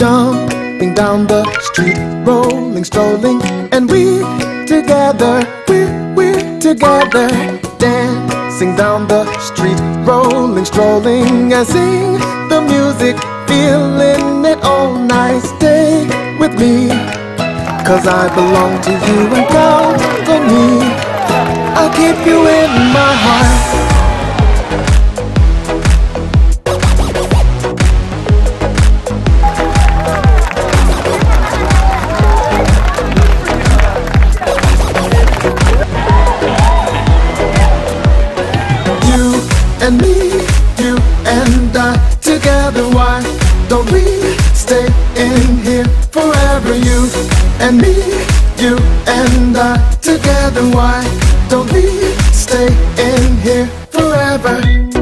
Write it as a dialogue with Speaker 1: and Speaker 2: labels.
Speaker 1: jumping down the street, rolling, strolling, and we together, we're together, dancing down the street, rolling, strolling, and sing the music, feeling it all night. Stay with me, 'cause I belong to you and count on me. I'll keep you in my heart. And me, you and I, together, why don't we stay in here forever? You and me, you and I, together, why don't we stay in here forever?